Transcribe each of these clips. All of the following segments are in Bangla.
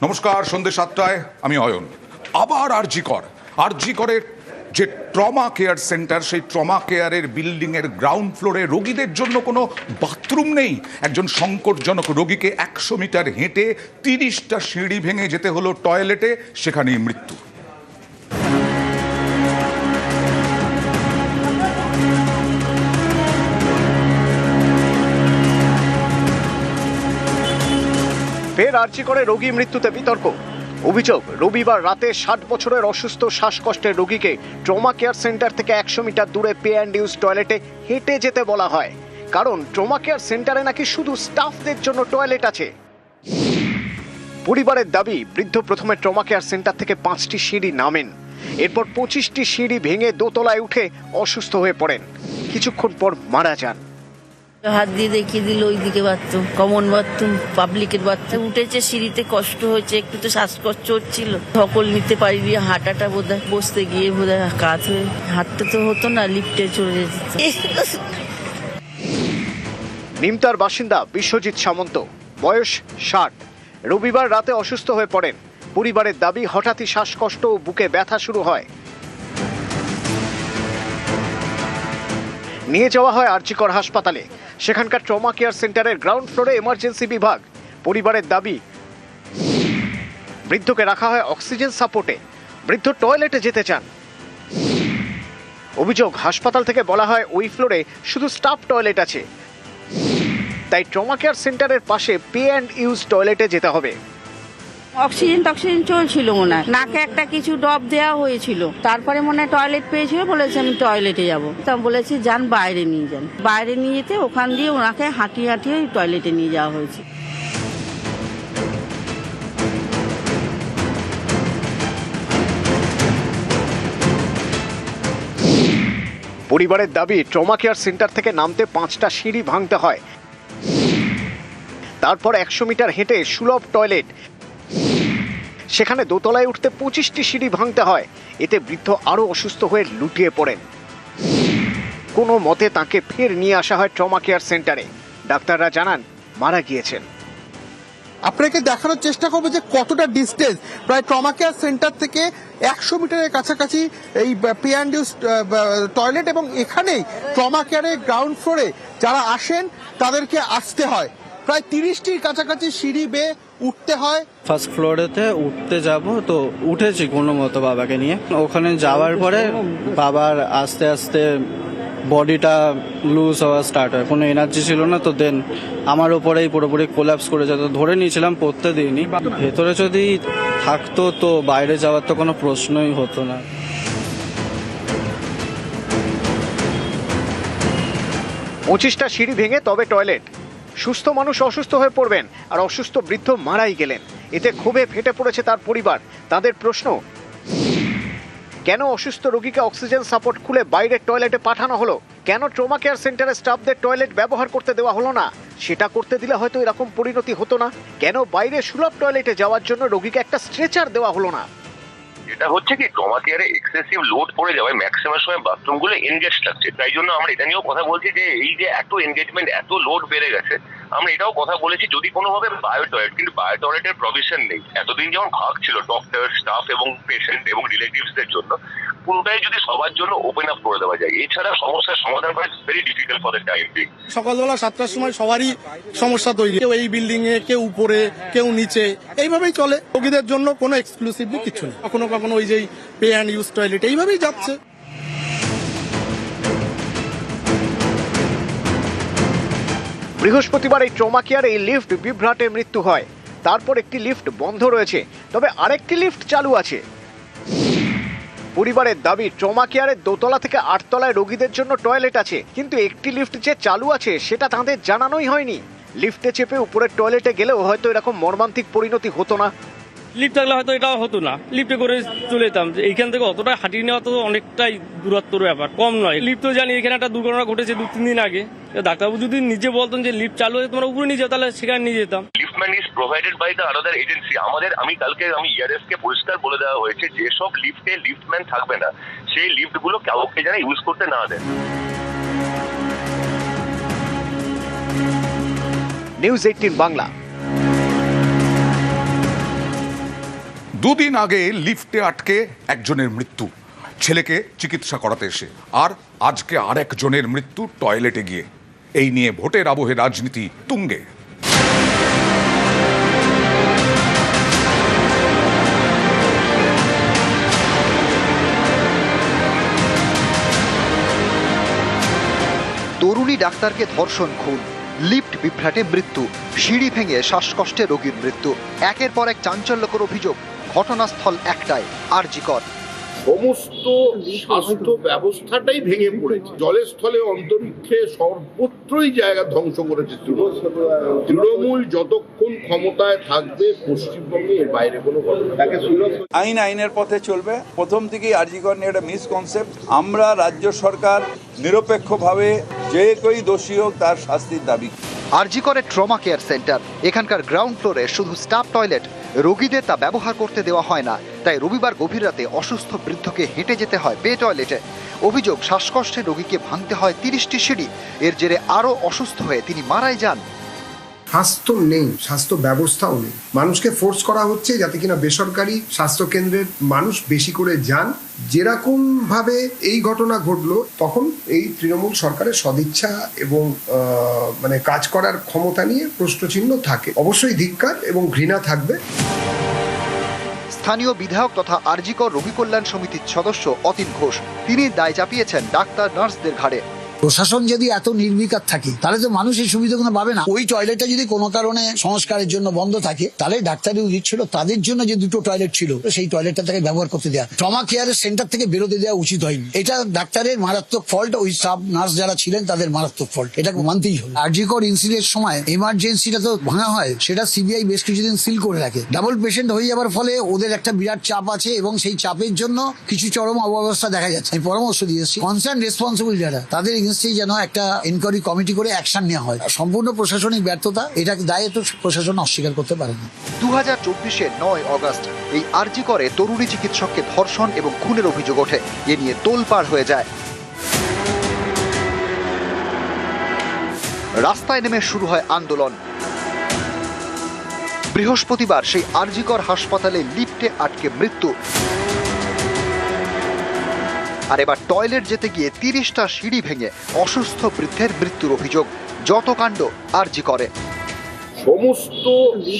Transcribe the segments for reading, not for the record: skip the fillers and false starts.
নমস্কার, সন্ধ্যে 7টায় আমি অয়ন। আবার আরজি করের যে ট্রমা কেয়ার সেন্টার, সেই ট্রমা কেয়ারের বিল্ডিংয়ের গ্রাউন্ড ফ্লোরে রোগীদের জন্য কোনো বাথরুম নেই। একজন সংকটজনক রোগীকে 100 মিটার হেঁটে 30টা সিঁড়ি ভেঙে যেতে হলো টয়লেটে, সেখানেই মৃত্যু। ফের আরজি করে রোগী মৃত্যুতে বিতর্ক। অভিযোগ, রবিবার রাতে 60 বছরের অসুস্থ শ্বাসকষ্টের রোগীকে ট্রমা কেয়ার সেন্টার থেকে 100 মিটার দূরে পে অ্যান্ড ইউজ টয়লেটে হেঁটে যেতে বলা হয়, কারণ ট্রমা কেয়ার সেন্টারে নাকি শুধু স্টাফদের জন্য টয়লেট আছে। পরিবারের দাবি, বৃদ্ধ প্রথমে ট্রমা কেয়ার সেন্টার থেকে 5টি সিঁড়ি নামেন, এরপর 25টি সিঁড়ি ভেঙে দোতলায় উঠে অসুস্থ হয়ে পড়েন, কিছুক্ষণ পর মারা যান। হাত দিয়ে দেখিয়ে দিল ওইদিকে বাথরুম, কমন বাথরুম, পাবলিকের বাথরুম। উঠেছে সিঁড়িতে, কষ্ট হয়েছে, একটু তো শ্বাসকষ্ট হচ্ছিল, ধকল নিতে পারিনি, হাঁটাটা বোধহয় বসতে গিয়ে বোধহয় কাত হয়ে, হাঁটতে তো হতো না, লিফটে চলে যেত। নিমতার বাসিন্দা বিশ্বজিৎ সামন্ত, বয়স 60, রবিবার রাতে অসুস্থ হয়ে পড়েন। পরিবারের দাবি, হঠাৎই শ্বাসকষ্ট ও বুকে ব্যথা শুরু হয়। নিয়ে যাওয়া হয় আরজিকর হাসপাতালে। সেখানকার ট্রমা কেয়ার সেন্টারের গ্রাউন্ড ফ্লোরে এমার্জেন্সি বিভাগ। পরিবারের দাবি, বৃদ্ধকে রাখা হয় অক্সিজেন সাপোর্টে। বৃদ্ধ টয়লেটে যেতে চান। অভিযোগ, হাসপাতাল থেকে বলা হয় ওই ফ্লোরে শুধু স্টাফ টয়লেট আছে, তাই ট্রমা কেয়ার সেন্টারের পাশে পে অ্যান্ড ইউজ টয়লেটে যেতে হবে। অক্সিজেন চলছিল মনে হয়, নাকে একটা কিছু ড্রপ দেওয়া হয়েছিল, তারপরে মনে হয় টয়লেট পেয়েছিল, বলেছে আমি টয়লেটে যাবো। তা বলেছি যান বাইরে নিয়ে যান, বাইরে নিয়ে যেতে ওখান দিয়ে ওনাকে হাঁটিয়ে টয়লেটে নিয়ে যাওয়া হয়েছে। পরিবারের দাবি, ট্রমা কেয়ার সেন্টার থেকে নামতে 5টা সিঁড়ি ভাঙতে হয়, তারপর 100 মিটার হেঁটে সুলভ টয়লেট, সেখানে দোতলায় উঠতে 25টি সিঁড়ি ভাঙতে হয়। এতে বৃদ্ধ আরো অসুস্থ হয়ে লুটিয়ে পড়েন। কোনো মতে তাকে ফের নিয়ে আসা হয় ট্রমা কেয়ার সেন্টারে। ডাক্তাররা জানান মারা গিয়েছেন। আপনাকে দেখানোর চেষ্টা করবো যে কতটা ডিস্টেন্স, প্রায় ট্রমা কেয়ার সেন্টার থেকে 100 মিটারের কাছাকাছি এই পে অ্যান্ড ইউজ টয়লেট, এবং এখানেই ট্রমা কেয়ারের গ্রাউন্ড ফ্লোরে যারা আসেন তাদেরকে আসতে হয়। প্রায় 30টির কাছাকাছি সিঁড়ি বেয়ে উঠতে হয়। ফার্স্ট ফ্লোরেতে উঠতে যাব, তো উঠেছি কোনো মতো বাবাকে নিয়ে। ওখানে যাওয়ার পরে বাবার আস্তে আস্তে বডিটা লুজ হওয়া স্টার্ট হয়, কোনো এনার্জি ছিল না। তো দেন আমার ওপরেই পুরোপুরি কোল্যাপস করে যেত, ধরে নিয়েছিলাম, পড়তে দিইনি। ভেতরে যদি থাকতো তো বাইরে যাওয়ার তো কোনো প্রশ্নই হতো না। পঁচিশটা সিঁড়ি ভেঙে তবে টয়লেট। সুস্থ মানুষ অসুস্থ হয়ে পড়বেন, আর অসুস্থ বৃদ্ধ মারাই গেলেন। এতে ক্ষোভে ফেটে পড়েছে তার পরিবার। তাদের প্রশ্ন, কেন অসুস্থ রোগীকে অক্সিজেন সাপোর্ট খুলে বাইরের টয়লেটে পাঠানো হলো? কেন ট্রমা কেয়ার সেন্টারের স্টাফদের টয়লেট ব্যবহার করতে দেওয়া হলো না? সেটা করতে দিলে হয়তো এরকম পরিণতি হতো না। কেন বাইরে সুলভ টয়লেটে যাওয়ার জন্য রোগীকে একটা স্ট্রেচার দেওয়া হলো না? এটা হচ্ছে কি, ট্রমা কেয়ারে এক্সেসিভ লোড পড়ে যাওয়ায় ম্যাক্সিমাম সময় বাথরুম গুলো এনগেজ থাকছে। তাই জন্য আমরা এটা নিয়েও কথা বলছি যে এই যে এত এনগেজমেন্ট, এত লোড বেড়ে গেছে, আমরা এটাও কথা বলেছি যদি কোনোভাবে বায়ো টয়লেট, কিন্তু বায়ো টয়লেটের প্রভিশন নেই। এতদিন যেমন ভাগ ছিল ডক্টর, স্টাফ এবং পেশেন্ট এবং রিলেটিভসদের জন্য, পুরোটাই যদি সবার জন্য ওপেন আপ করে দেওয়া যায়, এছাড়া সমস্যার সমাধান করা very difficult for the time being. সকালবেলা 7টার সময় সবারই সমস্যা তৈরি, কেউ এই বিল্ডিং এ, কেউ উপরে, কেউ নিচে, এইভাবেই চলে। রোগীদের জন্য কোনো এক্সক্লুসিভলি কিছু নেই। কখনো কখনো ওই যে পে অ্যান্ড ইউজ টয়লেট এইভাবেই যাচ্ছে। বৃহস্পতিবার এই ট্রমা কেয়ারে এই লিফট বিভ্রাটে মৃত্যু হয়। তারপর একটি লিফট বন্ধ রয়েছে, তবে আরেকটি লিফট চালু আছে। পরিবারের দাবি, ট্রমা কেয়ারের দোতলা থেকে 8 তলায় রোগীদের জন্য টয়লেট আছে, কিন্তু একটি লিফট যে চালু আছে সেটা তাদের জানানোই হয়নি। লিফটে চেপে উপরের টয়লেটে গেলেও হয়তো এরকম মর্মান্তিক পরিণতি হতো না। লিফট থাকলে হয়তো এটাও হতো না, লিফটে করে চলে যেতাম। এইখান থেকে অতটা হাঁটিয়ে নেওয়া তো অনেকটাই দূরত্বর ব্যাপার, কম নয়। লিফট তো জানি এখানে একটা দুর্ঘটনা ঘটেছে 2-3 দিন আগে। ডাক্তারবাবু যদি নিজে বলতেন যে লিফট চালু হয়ে তোমরা উপরে নিয়ে যাও, তাহলে সেখানে নিয়ে যেতাম। Liftman is provided by the another agency. কালকে ইআরএস কে পরিষ্কার বলে দেওয়া হয়েছে, যেসব লিফটে লিফটম্যান থাকবে না, সেই লিফট গুলো কাউকে যেন ইউজ করতে না দেন। নিউজ 18 বাংলা। দুদিন আগে লিফটে আটকে একজনের মৃত্যু, ছেলেকে চিকিৎসা করাতে এসে, আর আজকে আরেকজনের মৃত্যু টয়লেটে গিয়ে। এই নিয়ে ভোটের আবহে রাজনীতি তুঙ্গে। তরুণী ডাক্তারকে ধর্ষণ, খুন, লিফট বিভ্রাটে মৃত্যু, সিঁড়ি ভেঙে শ্বাসকষ্টে রোগীর মৃত্যু, একের পর এক চাঞ্চল্যকর অভিযোগ। ঘটনাস্থল একটাই, আরজিকর। সমস্ত স্বাস্থ্য ব্যবস্থাটাই ভেঙে পড়েছে। জলে স্থলে অন্তরিক্ষে সর্বত্রই জায়গা ধ্বংস করেছে তৃণমূল। যতক্ষণ ক্ষমতায় থাকবে পশ্চিমবঙ্গে এর বাইরে কোনো আইন আইনের পথে চলবে। প্রথম থেকেই আরজিকর নিয়ে একটা মিসকনসেপ্ট। আমরা রাজ্য সরকার নিরপেক্ষভাবে যে কেউ দোষী হোক তার শাস্তির দাবি। আরজিকরের ট্রমা কেয়ার সেন্টার, এখানকার গ্রাউন্ড ফ্লোরে শুধু স্টাফ টয়লেট, রোগীদের তা ব্যবহার করতে দেওয়া হয় না। তাই রবিবার গভীর রাতে অসুস্থ বৃদ্ধকে হেঁটে যেতে হয় বে টয়লেটে। অভিযোগ, শ্বাসকষ্টে রোগীকে ভাঙতে হয় 30টি সিঁড়ি। এর জেরে আরও অসুস্থ হয়ে তিনি মারাই যান। স্বাস্থ্য নেই, স্বাস্থ্য ব্যবস্থাও নেই। মানুষকে ফোর্স করা হচ্ছে যাতে কিনা বেসরকারি স্বাস্থ্য কেন্দ্রের মানুষ বেশি করে যান। যেরকম ভাবে এই ঘটনা ঘটলো, তখন এই তৃণমূল সরকারের সদিচ্ছা এবং মানে কাজ করার ক্ষমতা নিয়ে প্রশ্নচিহ্ন থাকে। অবশ্যই ধিক্কার এবং ঘৃণা থাকবে। স্থানীয় বিধায়ক তথা আরজিকর রোগী কল্যাণ সমিতির সদস্য অতীন ঘোষ, তিনি দায় চাপিয়েছেন ডাক্তার নার্সদের ঘাড়ে। প্রশাসন যদি এত নির্বিকার থাকে তাহলে তো মানুষ এই সুবিধাগুলো পাবে না। ওই টয়লেটটা যদি কোনো কারণে সংস্কারের জন্য বন্ধ থাকে, তাহলে ডাক্তারের উচিত ছিল তাদের জন্য যে দুটো টয়লেট ছিল সেই টয়লেটটা তাকে ব্যবহার করতে দেওয়া। ট্রমা কেয়ারের সেন্টার থেকে বেরোতে দেওয়া উচিত হয়নি। এটা ডাক্তারের মারাত্মক ফল্ট, ওই সাব নার্স যারা ছিলেন তাদের মারাত্মক ফল্ট, এটাকে মানতেই হবে। আরজিকর ইনসিডেন্টের সময় এমার্জেন্সিটা তো ভাঙা হয়, সেটা সিবিআই বেশ কিছুদিন সিল করে রাখে। ডাবল পেশেন্ট হয়ে যাওয়ার ফলে ওদের একটা বিরাট চাপ আছে এবং সেই চাপের জন্য কিছু চরম অব্যবস্থা দেখা যাচ্ছে। আমি পরামর্শ দিয়েছি কনসার্ন রেসপন্সিবল যারা, তাদের এগেইনস্টে যেন একটা ইনকোয়ারি কমিটি করে অ্যাকশন নেওয়া হয়। সম্পূর্ণ প্রশাসনিক ব্যর্থতা, এটা দায়ে তো প্রশাসন অস্বীকার করতে পারে না। 2024-এর 9 অগস্ট এই আরজিকরে তরুণী চিকিৎসককে ধর্ষণ এবং খুনের অভিযোগ ওঠে। এ নিয়ে তোলপাড় হয়ে যায়। রাস্তায় নেমে শুরু হয় আন্দোলন। বৃহস্পতিবার সেই আরজিকর হাসপাতালে লিফটে আটকে মৃত্যু। আর এবার টয়লেট যেতে গিয়ে 30টা সিঁড়ি ভেঙে অসুস্থ বৃদ্ধের মৃত্যুর অভিযোগ। যত কাণ্ড আরজিকরে। সমস্ত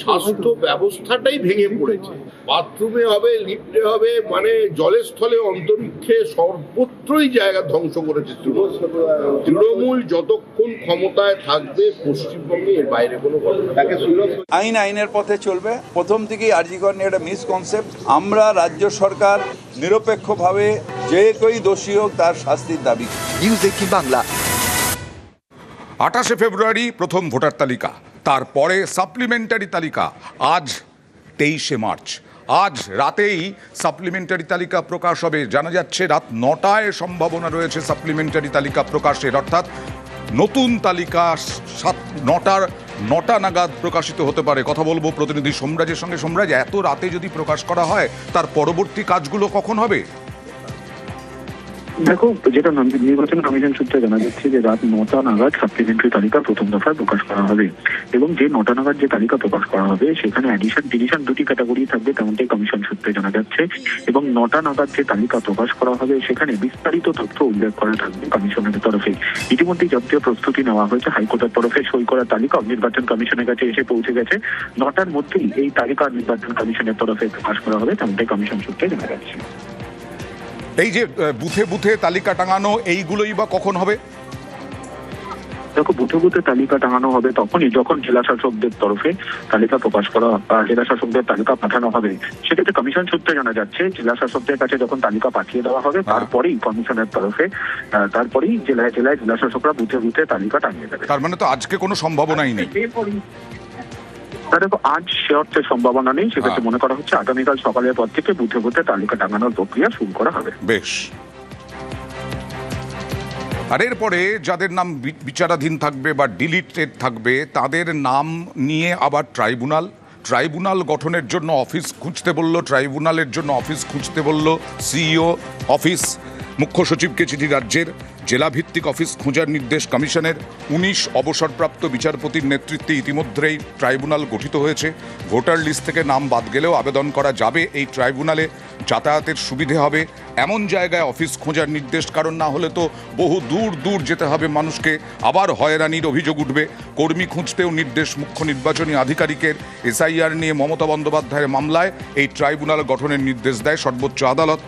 স্বাস্থ্য ব্যবস্থাটাই ভেঙে পড়েছে। বাথরুমে হবে, লিফটে হবে, মানে জলে স্থলে অন্তরিক্ষে সর্বত্রই জায়গা ধ্বংস করেছে তৃণমূল। যতক্ষণ ক্ষমতায় থাকবে পশ্চিমবঙ্গে এর বাইরে কোনো আইন আইনের পথে চলবে। প্রথম থেকেই আরজিকর নিয়ে একটা মিসকনসেপ্ট। আমরা রাজ্য সরকার নিরপেক্ষভাবে যে কেউ দোষী হোক তার শাস্তির দাবি। নিউজ 18 বাংলা। 28শে ফেব্রুয়ারি প্রথম ভোটার তালিকা, তারপরে সাপ্লিমেন্টারি তালিকা। আজ 23শে মার্চ, আজ রাতেই সাপ্লিমেন্টারি তালিকা প্রকাশ হবে। জানা যাচ্ছে রাত 9টায় সম্ভাবনা রয়েছে সাপ্লিমেন্টারি তালিকা প্রকাশের, অর্থাৎ নতুন তালিকা 9টা নাগাদ প্রকাশিত হতে পারে। কথা বলবো প্রতিনিধি সোমরাজের সঙ্গে। সোমরাজ, এত রাতে যদি প্রকাশ করা হয়, তার পরবর্তী কাজগুলো কখন হবে? দেখো, যেটা নির্বাচন কমিশন সূত্রে জানা যাচ্ছে যে রাত 9টা নাগাদ সাপ্লিমেন্টারি তালিকা প্রথম দফায় প্রকাশ করা হবে, এবং যে 9টা নাগাদ যে তালিকা প্রকাশ করা হবে সেখানে অ্যাডিশন ডিলিশন দুটি ক্যাটাগরি থাকবে, তেমনটাই কমিশন সূত্রে জানা যাচ্ছে। এবং 9টা নাগাদ যে তালিকা প্রকাশ করা হবে সেখানে বিস্তারিত তথ্য উল্লেখ করা থাকবে কমিশনের তরফে। ইতিমধ্যেই যাবতীয় প্রস্তুতি নেওয়া হয়েছে। হাইকোর্টের তরফে সই করা তালিকা নির্বাচন কমিশনের কাছে এসে পৌঁছে গেছে। 9টার মধ্যেই এই তালিকা নির্বাচন কমিশনের তরফে প্রকাশ করা হবে, তেমনটাই কমিশন সূত্রে জানা যাচ্ছে। এই যে বুথে বুথে তালিকা টাঙানো, এইগুলোই বা কখন হবে? দেখো, বুথে বুথে তালিকা টাঙানো হবে তখনই যখন জেলা শাসকদের তরফে তালিকা প্রকাশ করা বা জেলা শাসকদের তালিকা পাঠানো হবে। সেক্ষেত্রে কমিশন সূত্রে জানা যাচ্ছে জেলা শাসকদের কাছে যখন তালিকা পাঠিয়ে দেওয়া হবে তারপরেই কমিশনের তরফে তারপরেই জেলায় জেলায় জেলা শাসকরা বুথে বুথে তালিকা টাঙিয়ে দেবে। তার মানে তো আজকে কোনো সম্ভাবনাই নেই। দেখো, আজ সে অর্থে সম্ভাবনা নেই। সেক্ষেত্রে মনে করা হচ্ছে আগামীকাল সকালের পর থেকে বুথে বুথে তালিকা টাঙানোর প্রক্রিয়া শুরু করা হবে। বেশ। আর এরপরে যাদের নাম বিচারাধীন থাকবে বা ডিলিটেড থাকবে, তাদের নাম নিয়ে আবার ট্রাইব্যুনাল গঠনের জন্য অফিস খুঁজতে বলল। ট্রাইব্যুনালের জন্য অফিস খুঁজতে বলল সিইও অফিস। মুখ্য সচিবকে চিঠি রাজ্যের। জেলাভিত্তিক অফিস খোঁজার নির্দেশ কমিশনের। 19 অবসরপ্রাপ্ত বিচারপতির নেতৃত্বে ইতিমধ্যেই ট্রাইব্যুনাল গঠিত হয়েছে। ভোটার লিস্ট থেকে নাম বাদ গেলেও আবেদন করা যাবে এই ট্রাইব্যুনালে। যাতায়াতের সুবিধে হবে এমন জায়গায় অফিস খোঁজার নির্দেশ, কারণ না হলে তো বহু দূর দূর যেতে হবে মানুষকে, আবার হয়রানির অভিযোগ উঠবে। কর্মী খুঁজতেও নির্দেশ মুখ্য নির্বাচনী আধিকারিকের। এসআইআর নিয়ে মমতা বন্দ্যোপাধ্যায়ের মামলায় এই ট্রাইব্যুনাল গঠনের নির্দেশ দেয় সর্বোচ্চ আদালত।